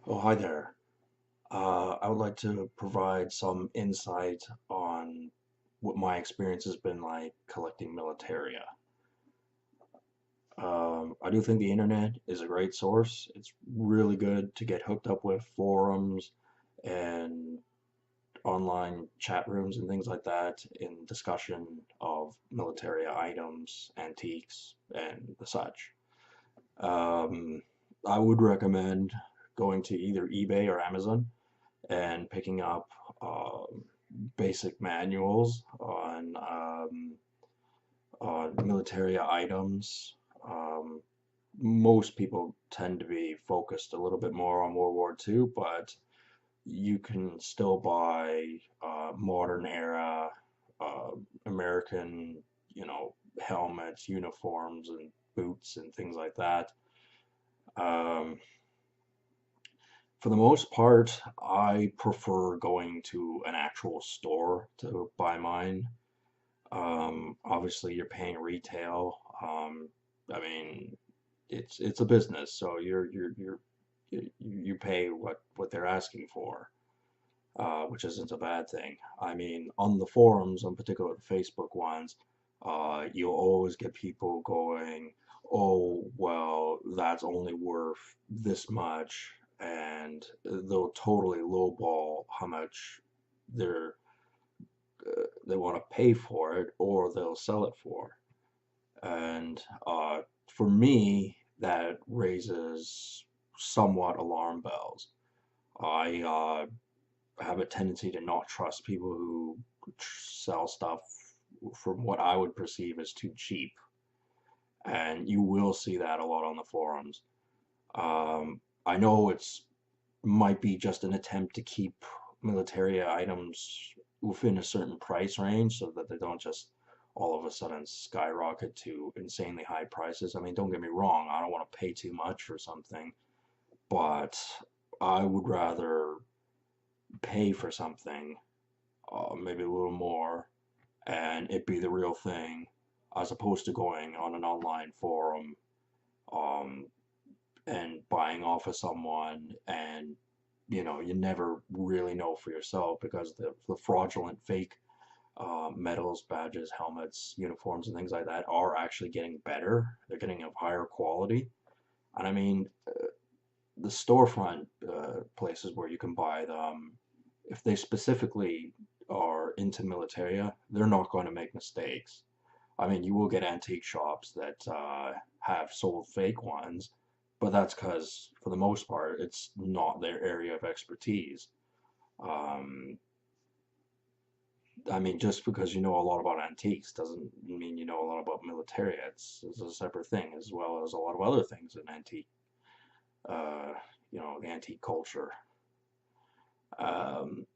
Oh, hi there. I would like to provide some insight on what my experience has been like collecting militaria. I do think the internet is a great source. It's really good to get hooked up with forums and online chat rooms and things like that in discussion of militaria items, antiques, and the such. Um, I would recommend going to either eBay or Amazon and picking up basic manuals on military items. Um, Most people tend to be focused a little bit more on World War II, but you can still buy modern era uh, American, helmets, uniforms, and boots and things like that. Um, For the most part, I prefer going to an actual store to buy mine. Obviously, you're paying retail. I mean, it's a business, so you pay what they're asking for, which isn't a bad thing. I mean, on the forums, on particular the Facebook ones, you'll always get people going, "Oh, well, that's only worth this much," and they'll totally lowball how much they're they want to pay for it, or they'll sell it for. And for me, that raises somewhat alarm bells. I have a tendency to not trust people who sell stuff from what I would perceive as too cheap. And you will see that a lot on the forums. I know it's might be just an attempt to keep military items within a certain price range so that they don't just all of a sudden skyrocket to insanely high prices. I mean, don't get me wrong, I don't want to pay too much for something, but I would rather pay for something, maybe a little more, and it be the real thing, as opposed to going on an online forum um, and buying off of someone, and you never really know for yourself because the fraudulent fake medals, badges, helmets, uniforms, and things like that are actually getting better. They're getting of higher quality. And I mean, the storefront places where you can buy them, if they specifically are into militaria, they're not going to make mistakes. I mean, you will get antique shops that have sold fake ones, but that's because, for the most part, it's not their area of expertise. Um, I mean, just because you know a lot about antiques doesn't mean you know a lot about military. It's a separate thing, as well as a lot of other things in antique, uh, the antique culture. Um,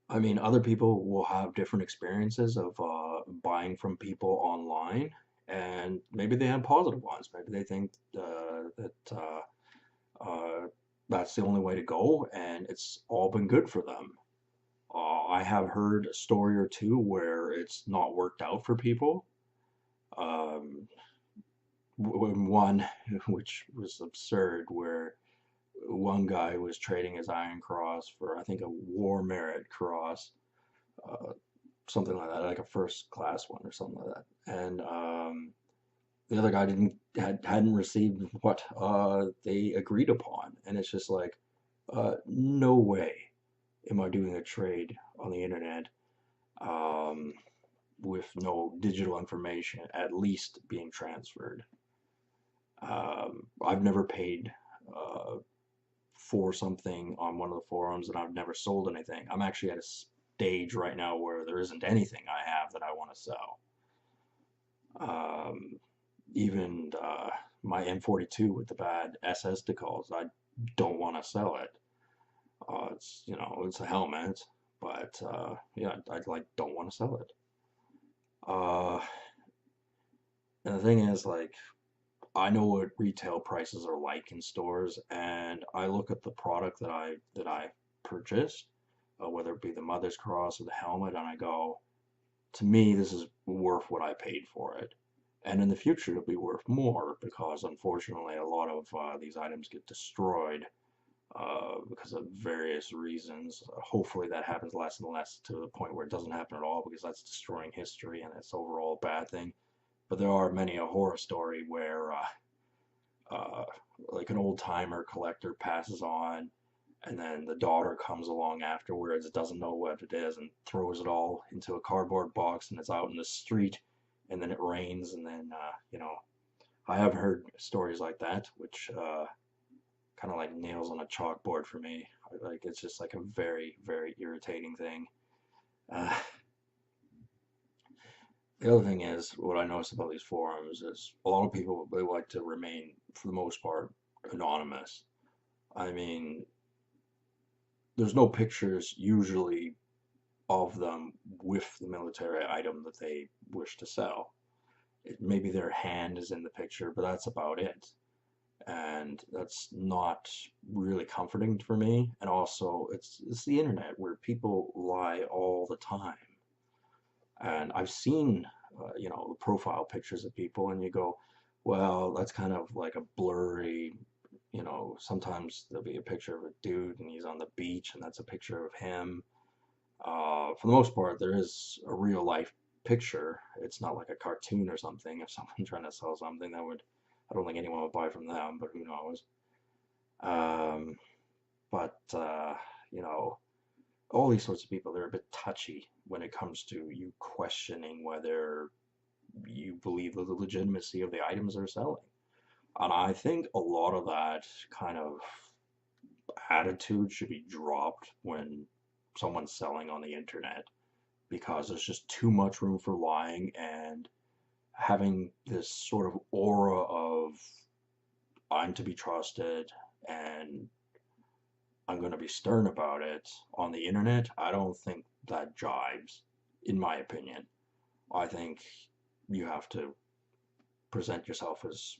I mean, other people will have different experiences of buying from people online, and maybe they have positive ones. Maybe they think uh, that's the only way to go, and it's all been good for them. I have heard a story or two where it's not worked out for people. Um, One, which was absurd, where one guy was trading his Iron Cross for, I think, a War Merit Cross, uh, something like that, like a first class one or something like that. And the other guy hadn't received what they agreed upon, and it's just like, no way am I doing a trade on the internet um, with no digital information at least being transferred. I've never paid uh, for something on one of the forums, and I've never sold anything. I'm actually at a stage right now where there isn't anything I have that I want to sell. Um, Even my M42 with the bad SS decals, I don't want to sell it. It's a helmet, but yeah, I like don't want to sell it. Uh, and the thing is, like, I know what retail prices are like in stores, and I look at the product that I purchased, whether it be the Mother's Cross or the helmet, and I go, to me, this is worth what I paid for it. And in the future, it'll be worth more because unfortunately, a lot of these items get destroyed because of various reasons. Hopefully, that happens less and less to the point where it doesn't happen at all because that's destroying history and it's overall a bad thing. But there are many a horror story where, uh, like an old timer collector passes on, and then the daughter comes along afterwards, doesn't know what it is, and throws it all into a cardboard box, and it's out in the street, and then it rains, and then, I have heard stories like that, which kind of like nails on a chalkboard for me. Like it's just like a very, very irritating thing. Uh, the other thing is, what I notice about these forums is a lot of people they like to remain, for the most part, anonymous. I mean, there's no pictures usually of them with the military item that they wish to sell. Maybe their hand is in the picture, but that's about it. And that's not really comforting for me. And also, it's the internet where people lie all the time. And I've seen, the profile pictures of people, and you go, well, that's kind of like a blurry, sometimes there'll be a picture of a dude and he's on the beach, and that's a picture of him. For the most part, there is a real life picture. It's not like a cartoon or something. If someone's trying to sell something, I don't think anyone would buy from them, but who knows. Um, but, you know, all these sorts of people, they're a bit touchy when it comes to you questioning whether you believe the legitimacy of the items they're selling. And I think a lot of that kind of attitude should be dropped when someone's selling on the internet because there's just too much room for lying and having this sort of aura of I'm to be trusted and I'm going to be stern about it on the internet. I don't think that jives, in my opinion. I think you have to present yourself as,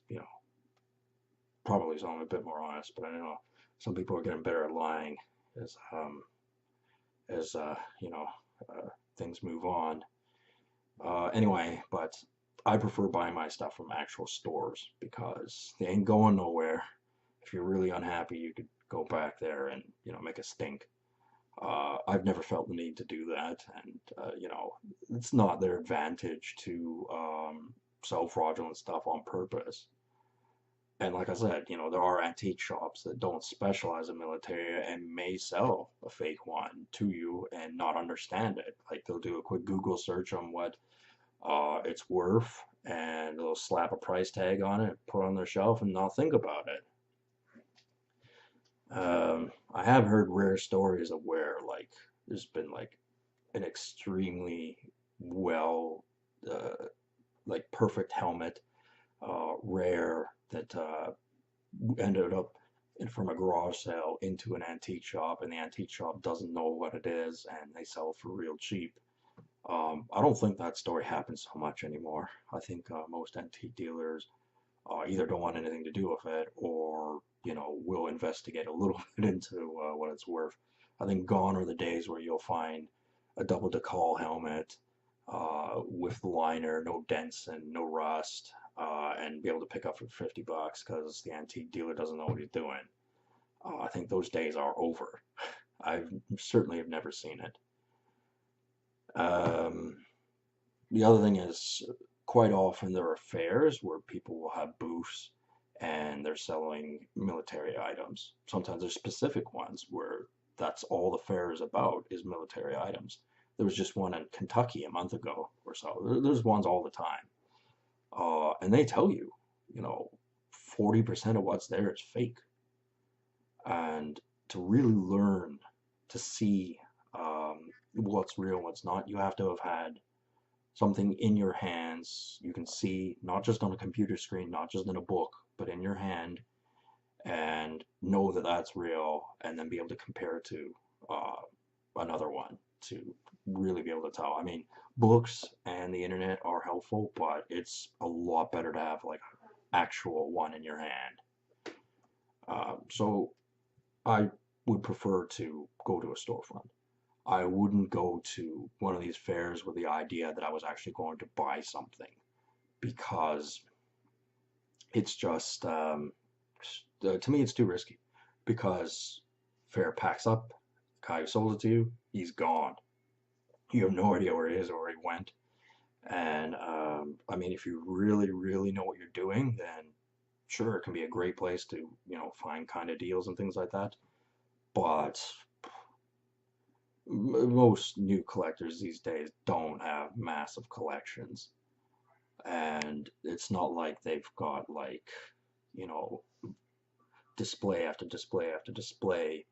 probably something a bit more honest, but I know some people are getting better at lying as, as things move on. Anyway, but I prefer buying my stuff from actual stores because they ain't going nowhere. If you're really unhappy, you could go back there and make a stink. I've never felt the need to do that, and it's not their advantage to sell fraudulent stuff on purpose. And like I said, there are antique shops that don't specialize in military and may sell a fake one to you and not understand it. Like they'll do a quick Google search on what it's worth, and they'll slap a price tag on it, put it on their shelf, and not think about it. I have heard rare stories of where like there's been like an extremely well, uh, like perfect helmet, rare that ended up from a garage sale into an antique shop, and the antique shop doesn't know what it is, and they sell it for real cheap. I don't think that story happens so much anymore. I think most antique dealers either don't want anything to do with it or, will investigate a little bit into what it's worth. I think gone are the days where you'll find a double decal helmet with the liner, no dents and no rust, and be able to pick up for $50 because the antique dealer doesn't know what he's doing. I think those days are over. I certainly have never seen it. Um, the other thing is, quite often there are fairs where people will have booths and they're selling military items. Sometimes there's specific ones where that's all the fair is about is military items. There was just one in Kentucky a month ago or so. There's ones all the time. And they tell you, you know, 40% of what's there is fake. And to really learn to see what's real and what's not, you have to have had something in your hands you can see, not just on a computer screen, not just in a book, but in your hand, and know that that's real, and then be able to compare it to uh, another one to really be able to tell. I mean, books and the internet are helpful, but it's a lot better to have like an actual one in your hand. So I would prefer to go to a storefront. I wouldn't go to one of these fairs with the idea that I was actually going to buy something because it's just to me it's too risky because fare packs up, the guy who sold it to you, he's gone. You have no idea where he is or where he went. And I mean, if you really, really know what you're doing, then sure, it can be a great place to, find kind of deals and things like that. But most new collectors these days don't have massive collections. And it's not like they've got like, you know, display after display after display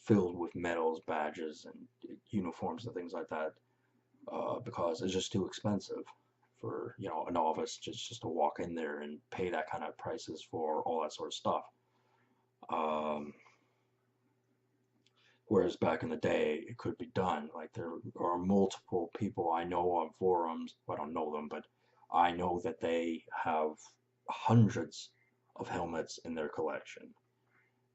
filled with medals, badges, and uniforms and things like that, because it's just too expensive for a novice just to walk in there and pay that kind of prices for all that sort of stuff. Um, Whereas back in the day, it could be done. Like there are multiple people I know on forums. I don't know them, but I know that they have hundreds of helmets in their collection,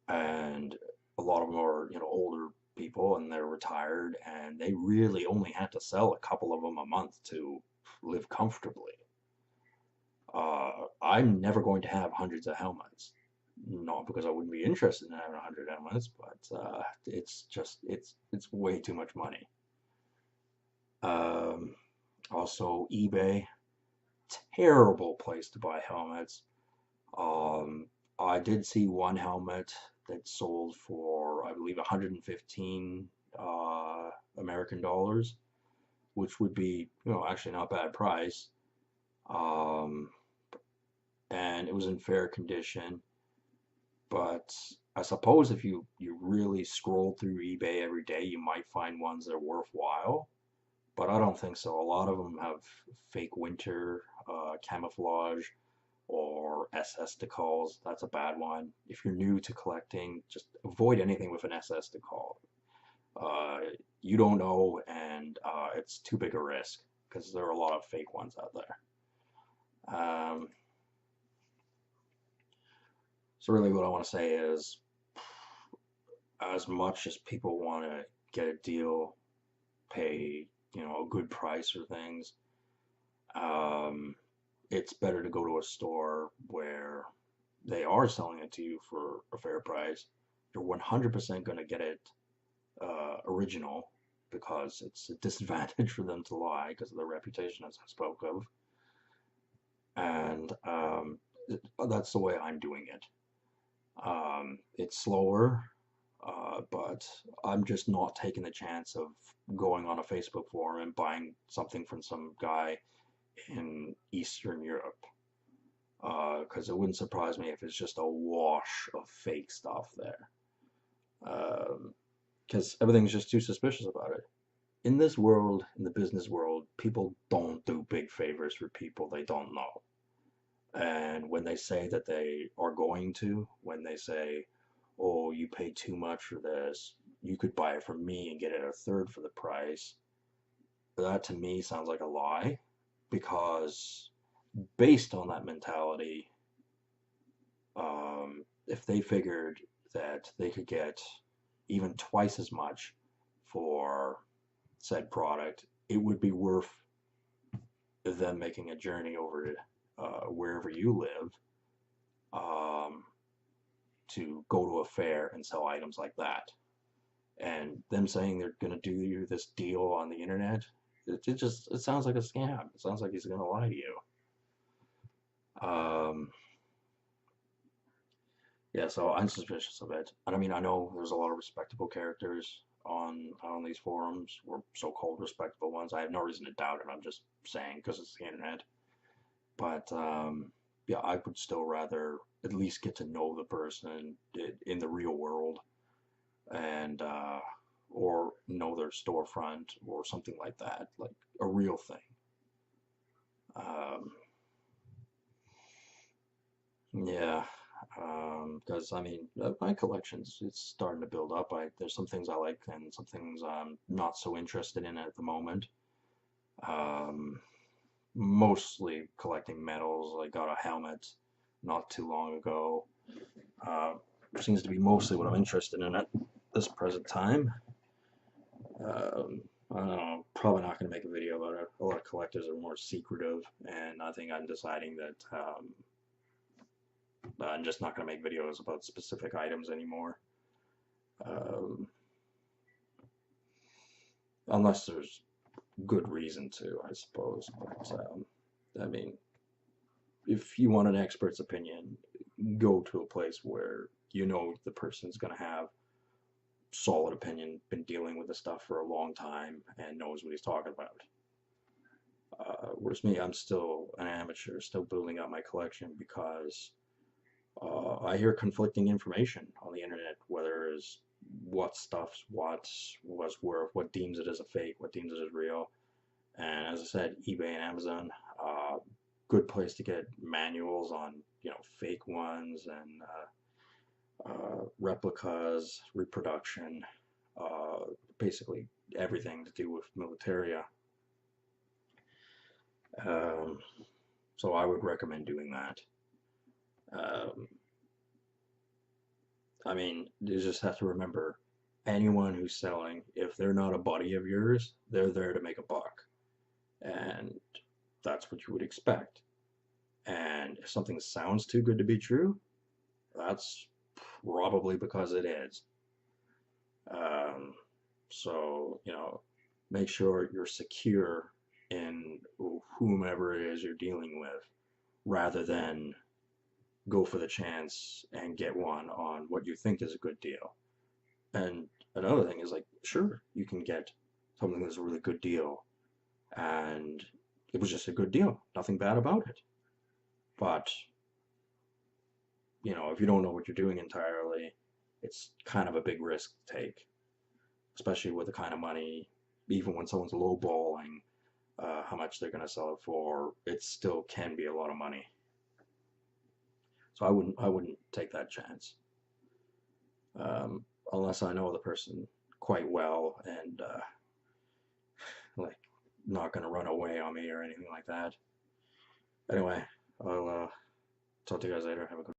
and a lot of them are older people and they're retired, and they really only had to sell a couple of them a month to live comfortably. I'm never going to have hundreds of helmets. Not because I wouldn't be interested in having 100 helmets, but it's way too much money. Um, Also, eBay, terrible place to buy helmets. Um, I did see one helmet that sold for, I believe, 115 American dollars, which would be, actually not a bad price. Um, and it was in fair condition. But I suppose if you really scroll through eBay every day, you might find ones that are worthwhile. But I don't think so. A lot of them have fake winter camouflage or SS decals. That's a bad one. If you're new to collecting, just avoid anything with an SS decal. You don't know, and it's too big a risk because there are a lot of fake ones out there. Um, so really what I want to say is, as much as people want to get a deal, pay, a good price for things, um, it's better to go to a store where they are selling it to you for a fair price. You're 100% going to get it original, because it's a disadvantage for them to lie because of their reputation, as I spoke of. And that's the way I'm doing it. It's slower, but I'm just not taking the chance of going on a Facebook forum and buying something from some guy in Eastern Europe. Because it wouldn't surprise me if it's just a wash of fake stuff there. Because everything's just too suspicious about it. In this world, in the business world, people don't do big favors for people they don't know. And when they say that they are going to, when they say, oh, you paid too much for this, you could buy it from me and get it a third for the price, that to me sounds like a lie, because based on that mentality, if they figured that they could get even twice as much for said product, it would be worth them making a journey over to wherever you live, to go to a fair and sell items like that. And them saying they're going to do you this deal on the internet, it sounds like a scam. It sounds like he's going to lie to you. Yeah, so I'm suspicious of it. And I mean, I know there's a lot of respectable characters on these forums, or so-called respectable ones. I have no reason to doubt it. I'm just saying because it's the internet. But yeah, I would still rather at least get to know the person in the real world, and or know their storefront or something like that, like a real thing. Um, yeah, because I mean, my collection's it's starting to build up. There's some things I like and some things I'm not so interested in at the moment. Um, Mostly collecting medals. I got a helmet not too long ago. Uh, Seems to be mostly what I'm interested in at this present time. I don't know, probably not going to make a video about it. a lot of collectors are more secretive, and I think I'm deciding that I'm just not going to make videos about specific items anymore. Um, unless there's good reason to, I suppose. But I mean, if you want an expert's opinion, go to a place where you know the person's going to have solid opinion, been dealing with the stuff for a long time, and knows what he's talking about. Whereas me, I'm still an amateur, still building up my collection because I hear conflicting information on the internet, whether it's what stuff's what was worth, what deems it as a fake, what deems it as real. And as I said, eBay and Amazon, good place to get manuals on, fake ones and replicas, reproduction, uh, basically everything to do with Militaria. Um, so I would recommend doing that. Um, I mean, you just have to remember anyone who's selling, if they're not a buddy of yours, they're there to make a buck. And that's what you would expect. And if something sounds too good to be true, that's probably because it is. Um, so, make sure you're secure in whomever it is you're dealing with rather than go for the chance and get one on what you think is a good deal. And another thing is like, sure, you can get something that's a really good deal and it was just a good deal, nothing bad about it. But, if you don't know what you're doing entirely, it's kind of a big risk to take, especially with the kind of money, even when someone's lowballing how much they're going to sell it for, it still can be a lot of money. So I wouldn't take that chance unless I know the person quite well and like not going to run away on me or anything like that. Anyway, I'll talk to you guys later. Have a good